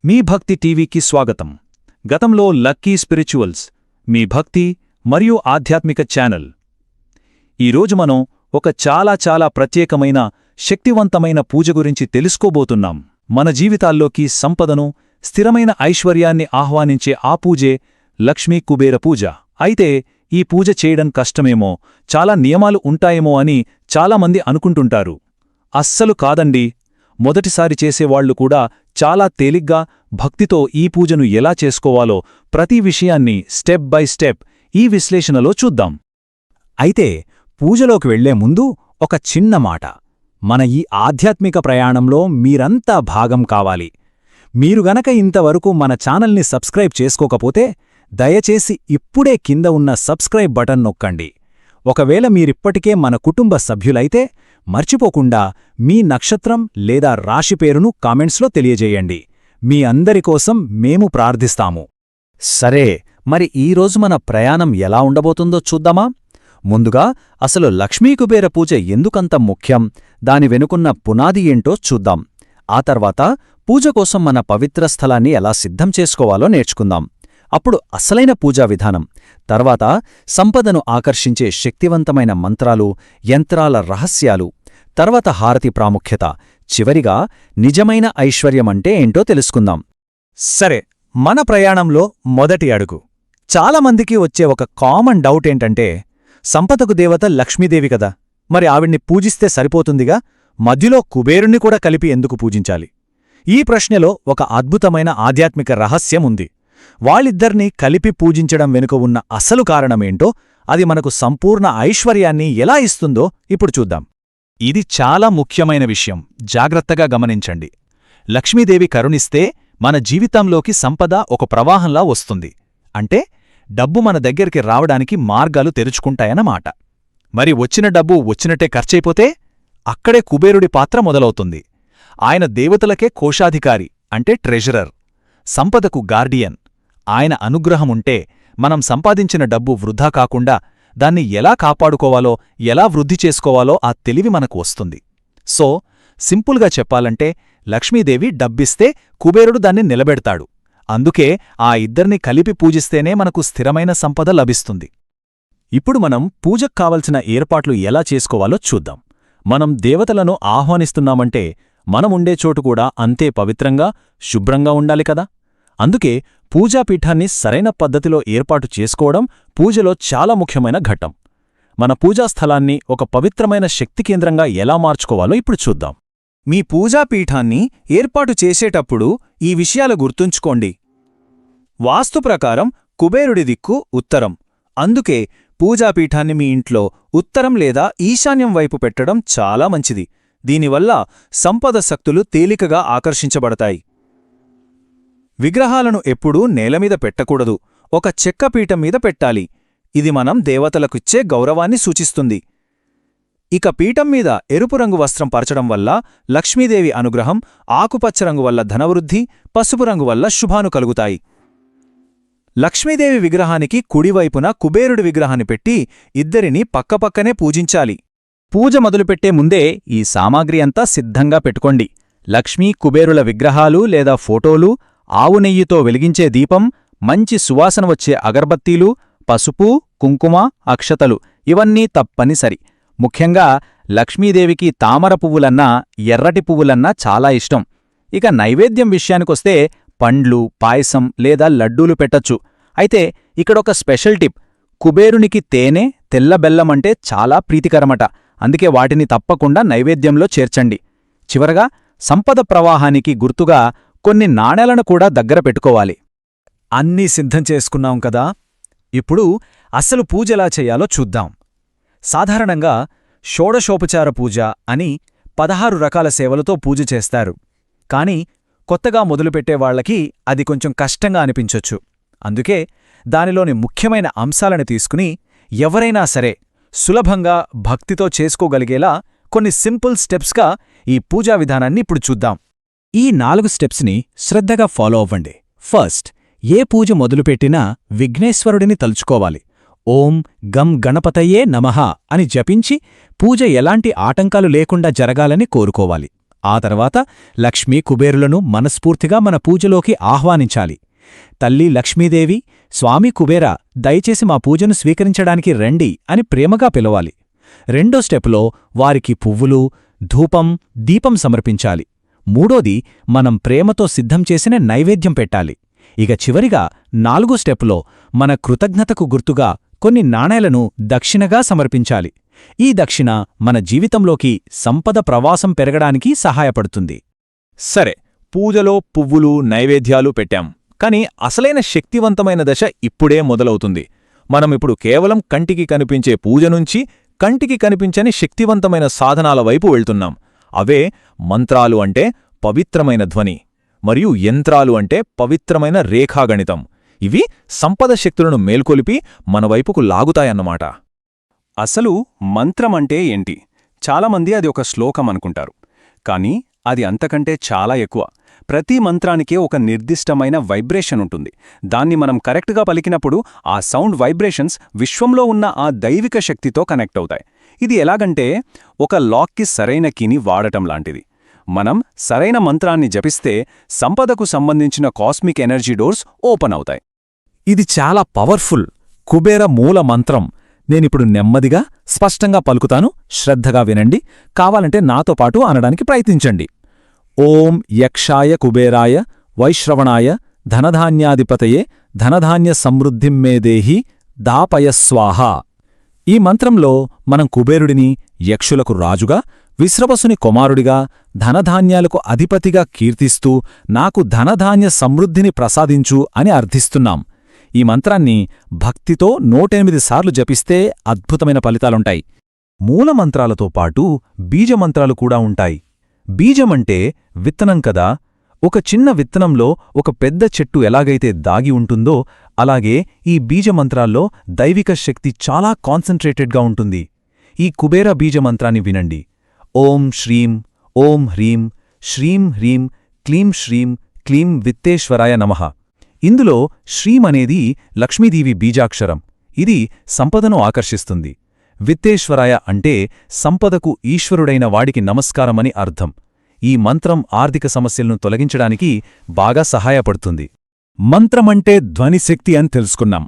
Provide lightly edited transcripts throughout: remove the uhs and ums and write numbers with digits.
మీ భక్తి టీవీకి స్వాగతం. గతంలో లక్కీ స్పిరిచువల్స్ మీ భక్తి మరియు ఆధ్యాత్మిక ఛానల్. ఈరోజు మనం ఒక చాలా ప్రత్యేకమైన శక్తివంతమైన పూజ గురించి తెలుసుకోబోతున్నాం. మన జీవితాల్లోకి సంపదను, స్థిరమైన ఐశ్వర్యాన్ని ఆహ్వానించే ఆ పూజే లక్ష్మీ కుబేర పూజ. అయితే ఈ పూజ చేయడం కష్టమేమో, చాలా నియమాలు ఉంటాయేమో అని చాలామంది అనుకుంటుంటారు. అస్సలు కాదండి. మొదటిసారి చేసేవాళ్లు కూడా చాలా తేలిగ్గా భక్తితో ఈ పూజను ఎలా చేసుకోవాలో ప్రతి విషయాన్ని స్టెప్ బై స్టెప్ ఈ విశ్లేషణలో చూద్దాం. అయితే పూజలోకి వెళ్లే ముందు ఒక చిన్న మాట. మన ఈ ఆధ్యాత్మిక ప్రయాణంలో మీరంతా భాగం కావాలి. మీరు గనక ఇంతవరకు మన ఛానల్ని సబ్స్క్రైబ్ చేసుకోకపోతే దయచేసి ఇప్పుడే కింద ఉన్న సబ్స్క్రైబ్ బటన్ నొక్కండి. ఒకవేళ మీరిప్పటికే మన కుటుంబ సభ్యులైతే మర్చిపోకుండా మీ నక్షత్రం లేదా రాశి పేరును కామెంట్స్లో తెలియజేయండి. మీ అందరికోసం మేము ప్రార్థిస్తాము. సరే, మరి ఈరోజు మన ప్రయాణం ఎలా ఉండబోతుందో చూద్దామా? ముందుగా అసలు లక్ష్మీ కుబేర పూజ ఎందుకంత ముఖ్యం, దాని వెనుకున్న పునాది ఏంటో చూద్దాం. ఆ తర్వాత పూజ కోసం మన పవిత్ర స్థలాన్ని ఎలా సిద్ధం చేసుకోవాలో నేర్చుకుందాం. అప్పుడు అసలైన పూజా విధానం, తర్వాత సంపదను ఆకర్షించే శక్తివంతమైన మంత్రాలు, యంత్రాల రహస్యాలు, తర్వాత హారతి ప్రాముఖ్యత, చివరిగా నిజమైన ఐశ్వర్యమంటే ఏంటో తెలుసుకుందాం. సరే, మన ప్రయాణంలో మొదటి అడుగు. చాలామందికి వచ్చే ఒక కామన్ డౌట్ ఏంటంటే, సంపదకు దేవత లక్ష్మీదేవి కదా, మరి ఆవిడ్ని పూజిస్తే సరిపోతుందిగా, మధ్యలో కుబేరుణ్ణి కూడా కలిపి ఎందుకు పూజించాలి? ఈ ప్రశ్నలో ఒక అద్భుతమైన ఆధ్యాత్మిక రహస్యం ఉంది. వాళ్ళిద్దరినీ కలిపి పూజించడం వెనుక ఉన్న అసలు కారణమేంటో, అది మనకు సంపూర్ణ ఐశ్వర్యాన్ని ఎలా ఇస్తుందో ఇప్పుడు చూద్దాం. ఇది చాలా ముఖ్యమైన విషయం, జాగ్రత్తగా గమనించండి. లక్ష్మీదేవి కరుణిస్తే మన జీవితంలోకి సంపద ఒక ప్రవాహంలా వస్తుంది. అంటే డబ్బు మన దగ్గరికి రావడానికి మార్గాలు తెరుచుకుంటాయన్నమాట. మరి వచ్చిన డబ్బు వచ్చినట్టే ఖర్చయిపోతే అక్కడే కుబేరుడి పాత్ర మొదలవుతుంది. ఆయన దేవతలకే కోశాధికారి, అంటే ట్రెజరర్, సంపదకు గార్డియన్. ఆయన అనుగ్రహముంటే మనం సంపాదించిన డబ్బు వృధా కాకుండా దాన్ని ఎలా కాపాడుకోవాలో, ఎలా వృద్ధి చేసుకోవాలో ఆ తెలివి మనకు వస్తుంది. సో సింపుల్గా చెప్పాలంటే, లక్ష్మీదేవి డబ్బిస్తే కుబేరుడు దాన్ని నిలబెడతాడు. అందుకే ఆ ఇద్దర్ని కలిపి పూజిస్తేనే మనకు స్థిరమైన సంపద లభిస్తుంది. ఇప్పుడు మనం పూజకు కావలసిన ఏర్పాట్లు ఎలా చేసుకోవాలో చూద్దాం. మనం దేవతలను ఆహ్వానిస్తున్నామంటే మనముండే చోటు కూడా అంతే పవిత్రంగా, శుభ్రంగా ఉండాలి కదా. అందుకే పూజాపీఠాన్ని సరైన పద్ధతిలో ఏర్పాటు చేసుకోవడం పూజలో చాలా ముఖ్యమైన ఘట్టం. మన పూజాస్థలాన్ని ఒక పవిత్రమైన శక్తి కేంద్రంగా ఎలా మార్చుకోవాలో ఇప్పుడు చూద్దాం. మీ పూజాపీఠాన్ని ఏర్పాటు చేసేటప్పుడు ఈ విషయాలు గుర్తుంచుకోండి. వాస్తు ప్రకారం కుబేరుడి దిక్కు ఉత్తరం. అందుకే పూజాపీఠాన్ని మీ ఇంట్లో ఉత్తరం లేదా ఈశాన్యం వైపు పెట్టడం చాలా మంచిది. దీనివల్ల సంపద శక్తులు తేలికగా ఆకర్షించబడతాయి. విగ్రహాలను ఎప్పుడూ నేలమీద పెట్టకూడదు, ఒక చెక్క పీఠం మీద పెట్టాలి. ఇది మనం దేవతలకిచ్చే గౌరవాన్ని సూచిస్తుంది. ఇక పీఠం మీద ఎరుపు రంగు వస్త్రం పరచడం వల్ల లక్ష్మీదేవి అనుగ్రహం, ఆకుపచ్చ రంగు వల్ల ధనవృద్ధి, పసుపు రంగు వల్ల శుభాను కలుగుతాయి. లక్ష్మీదేవి విగ్రహానికి కుడివైపున కుబేరుడి విగ్రహాన్ని పెట్టి ఇద్దరినీ పక్కపక్కనే పూజించాలి. పూజ మొదలుపెట్టే ముందే ఈ సామాగ్రి అంతా సిద్ధంగా పెట్టుకోండి. లక్ష్మీ కుబేరుల విగ్రహాలు లేదా ఫోటోలు, ఆవు నెయ్యితో వెలిగించే దీపం, మంచి సువాసన వచ్చే అగర్బత్తీలు, పసుపు, కుంకుమ, అక్షతలు ఇవన్నీ తప్పనిసరి. ముఖ్యంగా లక్ష్మీదేవికి తామర పువ్వులన్నా, ఎర్రటి పువ్వులన్నా చాలా ఇష్టం. ఇక నైవేద్యం విషయానికొస్తే పండ్లు, పాయసం లేదా లడ్డూలు పెట్టచ్చు. అయితే ఇక్కడొక స్పెషల్ టిప్: కుబేరునికి తేనె, తెల్ల బెల్లమంటే చాలా ప్రీతికరమట. అందుకే వాటిని తప్పకుండా నైవేద్యంలో చేర్చండి. చివరగా సంపద ప్రవాహానికి గుర్తుగా కొన్ని నాణేలను కూడా దగ్గర పెట్టుకోవాలి. అన్నీ సిద్ధం చేసుకున్నాం కదా. ఇప్పుడు అసలు పూజెలా చేయాలో చూద్దాం. సాధారణంగా షోడశోపచార పూజ అని 16 రకాల సేవలతో పూజ చేస్తారు. కాని కొత్తగా మొదలుపెట్టేవాళ్లకి అది కొంచెం కష్టంగా అనిపించొచ్చు. అందుకే దానిలోని ముఖ్యమైన అంశాలను తీసుకుని ఎవరైనా సరే సులభంగా భక్తితో చేసుకోగలిగేలా కొన్ని సింపుల్ స్టెప్స్గా ఈ పూజా విధానాన్ని ఇప్పుడు చూద్దాం. ఈ 4 స్టెప్స్ని శ్రద్ధగా ఫాలో అవ్వండి. ఫస్ట్, ఏ పూజ మొదలుపెట్టినా విఘ్నేశ్వరుడిని తలుచుకోవాలి. ఓం గం గణపతయే నమః అని జపించి పూజ ఎలాంటి ఆటంకాలు లేకుండా జరగాలని కోరుకోవాలి. ఆ తర్వాత లక్ష్మీ కుబేరులను మనస్ఫూర్తిగా మన పూజలోకి ఆహ్వానించాలి. తల్లి లక్ష్మీదేవి, స్వామి కుబేరా, దయచేసి మా పూజను స్వీకరించడానికి రండి అని ప్రేమగా పిలవాలి. రెండో స్టెప్లో వారికి పువ్వులు, ధూపం, దీపం సమర్పించాలి. మూడోది మనం ప్రేమతో సిద్ధం చేసిన నైవేద్యం పెట్టాలి. ఇక చివరిగా 4వ స్టెప్లో మన కృతజ్ఞతకు గుర్తుగా కొన్ని నాణేలను దక్షిణగా సమర్పించాలి. ఈ దక్షిణ మన జీవితంలోకి సంపద ప్రవాసం పెరగడానికి సహాయపడుతుంది. సరే, పూజలో పువ్వులు, నైవేద్యాలు పెట్టాం. కాని అసలైన శక్తివంతమైన దశ ఇప్పుడే మొదలవుతుంది. మనమిప్పుడు కేవలం కంటికి కనిపించే పూజ నుంచి కంటికి కనిపించని శక్తివంతమైన సాధనాల వైపు వెళ్తున్నాం. అవే మంత్రాలు అంటే పవిత్రమైన ధ్వని, మరియు యంత్రాలు అంటే పవిత్రమైన రేఖాగణితం. ఇవి సంపద శక్తులను మేల్కొలిపి మన వైపుకు లాగుతాయన్నమాట. అసలు మంత్రమంటే ఏంటి? చాలామంది అది ఒక శ్లోకం అనుకుంటారు. కానీ అది అంతకంటే చాలా ఎక్కువ. ప్రతి మంత్రానికే ఒక నిర్దిష్టమైన వైబ్రేషన్ ఉంటుంది. దాన్ని మనం కరెక్ట్గా పలికినప్పుడు ఆ సౌండ్ వైబ్రేషన్స్ విశ్వంలో ఉన్న ఆ దైవిక శక్తితో కనెక్ట్ అవుతాయి. ఇది ఎలాగంటే ఒక లాక్కి సరైన కీని వాడటం లాంటిది. మనం సరైన మంత్రాన్ని జపిస్తే సంపదకు సంబంధించిన కాస్మిక్ ఎనర్జీ డోర్స్ ఓపెన్ అవుతాయి. ఇది చాలా పవర్ఫుల్ కుబేర మూల మంత్రం. నేనిప్పుడు నెమ్మదిగా, స్పష్టంగా పలుకుతాను. శ్రద్ధగా వినండి. కావాలంటే నాతో పాటు అనడానికి ప్రయత్నించండి. ఓం యక్షాయ కుబేరాయ వైశ్రవణాయ ధనధాన్యాధిపతయే ధనధాన్య సమృద్ధిం మే దేహి దాపయస్వాహ. ఈ మంత్రంలో మనం కుబేరుడిని యక్షులకు రాజుగా, విశ్రవసుని కుమారుడిగా, ధనధాన్యాలకు అధిపతిగా కీర్తిస్తూ నాకు ధనధాన్య సమృద్ధిని ప్రసాదించు అని అర్థిస్తున్నాం. ఈ మంత్రాన్ని భక్తితో 108 సార్లు జపిస్తే అద్భుతమైన ఫలితాలుంటాయి. మూలమంత్రాలతో పాటు బీజమంత్రాలు కూడా ఉంటాయి. బీజమంటే విత్తనం కదా. ఒక చిన్న విత్తనంలో ఒక పెద్ద చెట్టు ఎలాగైతే దాగి ఉంటుందో అలాగే ఈ బీజమంత్రాల్లో దైవిక శక్తి చాలా కాన్సంట్రేటెడ్గా ఉంటుంది. ఈ కుబేర బీజమంత్రాన్ని వినండి. ఓం శ్రీం, ఓం హ్రీం, శ్రీం హ్రీం, క్లీం శ్రీం, క్లీం విత్తేశ్వరాయ నమః. ఇందులో శ్రీం అనేది లక్ష్మీదేవి బీజాక్షరం. ఇది సంపదను ఆకర్షిస్తుంది. విత్తేశ్వరాయ అంటే సంపదకు ఈశ్వరుడైన వాడికి నమస్కారమని అర్థం. ఈ మంత్రం ఆర్థిక సమస్యలను తొలగించడానికి బాగా సహాయపడుతుంది. మంత్రమంటే ధ్వనిశక్తి అని తెలుసుకున్నాం.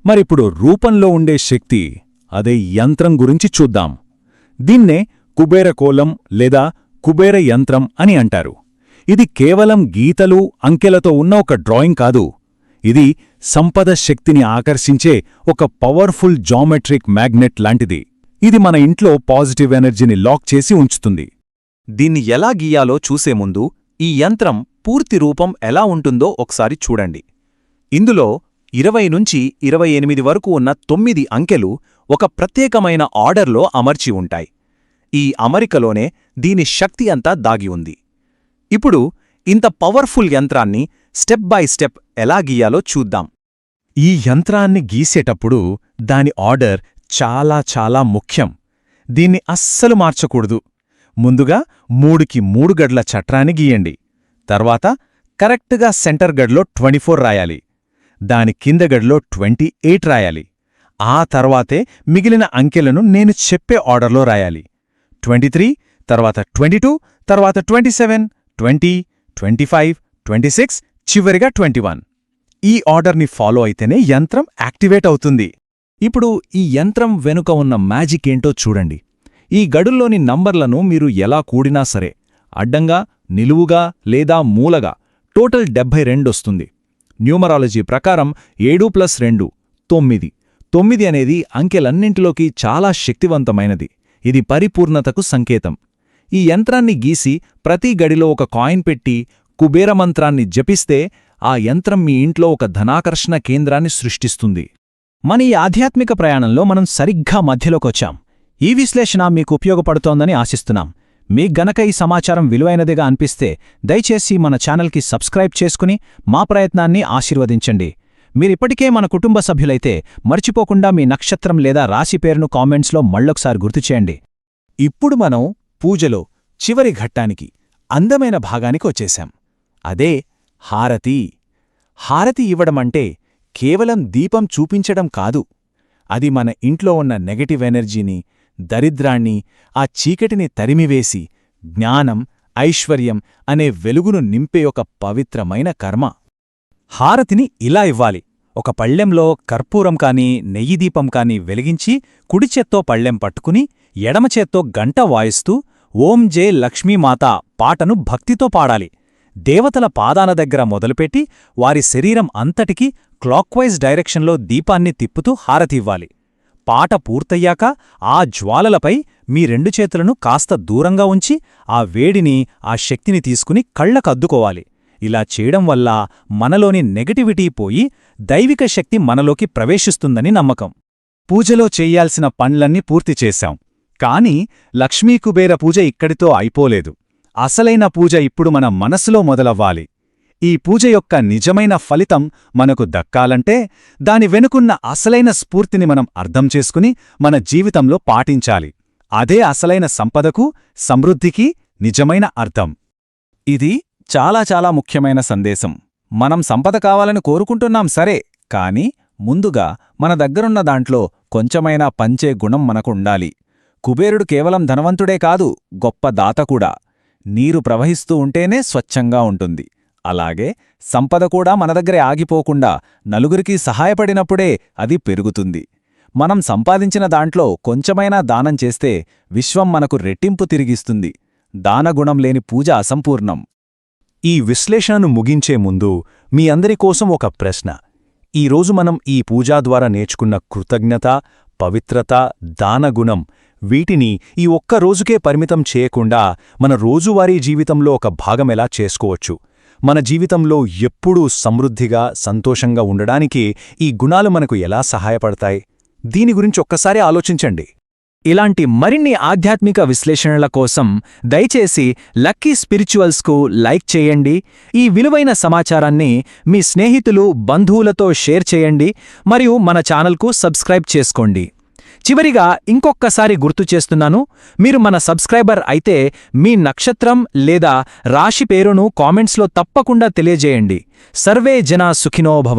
మరిప్పుడు రూపంలో ఉండే శక్తి, అదే యంత్రం గురించి చూద్దాం. దీన్నే కుబేరకోలం లేదా కుబేర యంత్రం అని అంటారు. ఇది కేవలం గీతలు, అంకెలతో ఉన్న ఒక డ్రాయింగ్ కాదు. ఇది సంపద శక్తిని ఆకర్షించే ఒక పవర్ఫుల్ జామెట్రిక్ మ్యాగ్నెట్ లాంటిది. ఇది మన ఇంట్లో పాజిటివ్ ఎనర్జీని లాక్ చేసి ఉంచుతుంది. దీన్ని ఎలా గీయాలో చూసే ముందు ఈ యంత్రం పూర్తి రూపం ఎలా ఉంటుందో ఒకసారి చూడండి. ఇందులో 20 నుంచి 28 వరకు ఉన్న 9 అంకెలు ఒక ప్రత్యేకమైన ఆర్డర్లో అమర్చి ఉంటాయి. ఈ అమరికలోనే దీని శక్తి అంతా దాగి ఉంది. ఇప్పుడు ఇంత పవర్ఫుల్ యంత్రాన్ని స్టెప్ బై స్టెప్ ఎలా గీయాలో చూద్దాం. ఈ యంత్రాన్ని గీసేటప్పుడు దాని ఆర్డర్ చాలా చాలా ముఖ్యం. దీన్ని అస్సలు మార్చకూడదు. ముందుగా 3కి 3 గడ్ల చట్రాన్ని గీయండి. తర్వాత కరెక్ట్గా సెంటర్ గడ్లో 24 రాయాలి. దాని కింద గడ్లో 28 రాయాలి. ఆ తర్వాతే మిగిలిన అంకెలను నేను చెప్పే ఆర్డర్లో రాయాలి. 23, తర్వాత 22, తర్వాత 27, 20, 25, 26, చివరిగా 21. ఈ ఆర్డర్ని ఫాలో అయితేనే యంత్రం యాక్టివేట్ అవుతుంది. ఇప్పుడు ఈ యంత్రం వెనుక ఉన్న మ్యాజిక్ ఏంటో చూడండి. ఈ గడుల్లోని నంబర్లను మీరు ఎలా కూడినా సరే, అడ్డంగా, నిలువుగా లేదా మూలగా టోటల్ 72 వస్తుంది. న్యూమరాలజీ ప్రకారం 7 + 2 9. 9 అనేది అంకెలన్నింటిలోకి చాలా శక్తివంతమైనది. ఇది పరిపూర్ణతకు సంకేతం. ఈ యంత్రాన్ని గీసి ప్రతి గడిలో ఒక కాయిన్ పెట్టి కుబేరమంత్రాన్ని జపిస్తే ఆ యంత్రం మీ ఇంట్లో ఒక ధనాకర్షణ కేంద్రాన్ని సృష్టిస్తుంది. మన ఈ ఆధ్యాత్మిక ప్రయాణంలో మనం సరిగ్గా మధ్యలోకొచ్చాం. ఈ విశ్లేషణ మీకు ఉపయోగపడుతోందని ఆశిస్తున్నాం. మీకు గనక ఈ సమాచారం విలువైనదిగా అనిపిస్తే దయచేసి మన ఛానల్కి సబ్స్క్రైబ్ చేసుకుని మా ప్రయత్నాన్ని ఆశీర్వదించండి. మీరిప్పటికే మన కుటుంబ సభ్యులైతే మర్చిపోకుండా మీ నక్షత్రం లేదా రాశి పేరును కామెంట్స్లో మళ్ళొకసారి గుర్తుచేయండి. ఇప్పుడు మనం పూజలో చివరి ఘట్టానికి, అందమైన భాగానికి వచ్చేశాం. అదే హారతి. హారతి ఇవ్వడమంటే కేవలం దీపం చూపించడం కాదు. అది మన ఇంట్లో ఉన్న నెగటివ్ ఎనర్జీని, దరిద్రాన్ని, ఆ చీకటిని తరిమివేసి జ్ఞానం, ఐశ్వర్యం అనే వెలుగును నింపే ఒక పవిత్రమైన కర్మ. హారతిని ఇలా ఇవ్వాలి. ఒక పళ్ళెంలో కర్పూరం కాని నెయ్యి దీపం కాని వెలిగించి కుడిచేత్తో పళ్ళెం పట్టుకుని ఎడమచేత్తో గంట వాయిస్తూ ఓం జై లక్ష్మీమాతా పాటను భక్తితో పాడాలి. దేవతల పాదాల దగ్గర మొదలుపెట్టి వారి శరీరం అంతటికీ క్లాక్వైజ్ డైరెక్షన్లో దీపాన్ని తిప్పుతూ హారతి ఇవ్వాలి. పాట పూర్తయ్యాక ఆ జ్వాలలపై మీ 2 చేతులను కాస్త దూరంగా ఉంచి ఆ వేడిని, ఆ శక్తిని తీసుకుని కళ్ళకద్దుకోవాలి. ఇలా చేయడం వల్ల మనలోని నెగటివిటీ పోయి దైవిక శక్తి మనలోకి ప్రవేశిస్తుందని నమ్మకం. పూజలో చెయ్యాల్సిన పనులన్నీ పూర్తి చేశాం. కాని లక్ష్మీకుబేర పూజ ఇక్కడితో అయిపోలేదు. అసలైన పూజ ఇప్పుడు మన మనసులో మొదలవ్వాలి. ఈ పూజ యొక్క నిజమైన ఫలితం మనకు దక్కాలంటే దాని వెనుకున్న అసలైన స్ఫూర్తిని మనం అర్థం చేసుకుని మన జీవితంలో పాటించాలి. అదే అసలైన సంపదకు, సమృద్ధికి నిజమైన అర్థం. ఇది చాలా చాలా ముఖ్యమైన సందేశం. మనం సంపద కావాలని కోరుకుంటున్నాం సరే, కాని ముందుగా మన దగ్గరున్న దాంట్లో కొంచెమైనా పంచే గుణం మనకుండాలి. కుబేరుడు కేవలం ధనవంతుడే కాదు, గొప్ప దాత కూడా. నీరు ప్రవహిస్తూ ఉంటేనే స్వచ్ఛంగా ఉంటుంది. అలాగే సంపద కూడా మన దగ్గరే ఆగిపోకుండా నలుగురికి సహాయపడినప్పుడే అది పెరుగుతుంది. మనం సంపాదించిన దాంట్లో కొంచెమైనా దానం చేస్తే విశ్వం మనకు రెట్టింపు తిరిగిస్తుంది. దానగుణం లేని పూజ అసంపూర్ణం. ఈ విశ్లేషణను ముగించే ముందు మీ అందరి కోసం ఒక ప్రశ్న. ఈరోజు మనం ఈ పూజా ద్వారా నేర్చుకున్న కృతజ్ఞత, పవిత్రత, దానగుణం వీటిని ఈ ఒక్క రోజుకే పరిమితం చేయకుండా మన రోజువారీ జీవితంలో ఒక భాగమెలా చేసుకోవచ్చు? మన జీవితంలో ఎప్పుడూ సమృద్ధిగా, సంతోషంగా ఉండడానికి ఈ గుణాలు మనకు ఎలా సహాయపడతాయి? దీని గురించి ఒక్కసారి ఆలోచించండి. ఇలాంటి మరిన్ని ఆధ్యాత్మిక విశ్లేషణల కోసం దయచేసి లక్కీ స్పిరిచువల్స్కు లైక్ చేయండి. ఈ విలువైన సమాచారాన్ని మీ స్నేహితులు, బంధువులతో షేర్ చేయండి మరియు మన ఛానల్కు సబ్స్క్రైబ్ చేసుకోండి. చివరిగా ఇంకొక్కసారి గుర్తు చేస్తున్నాను, మీరు మన సబ్స్క్రైబర్ అయితే మీ నక్షత్రం లేదా రాశి పేరును కామెంట్స్లో తప్పకుండా తెలియజేయండి. సర్వే జనా సుఖినో భవంతు.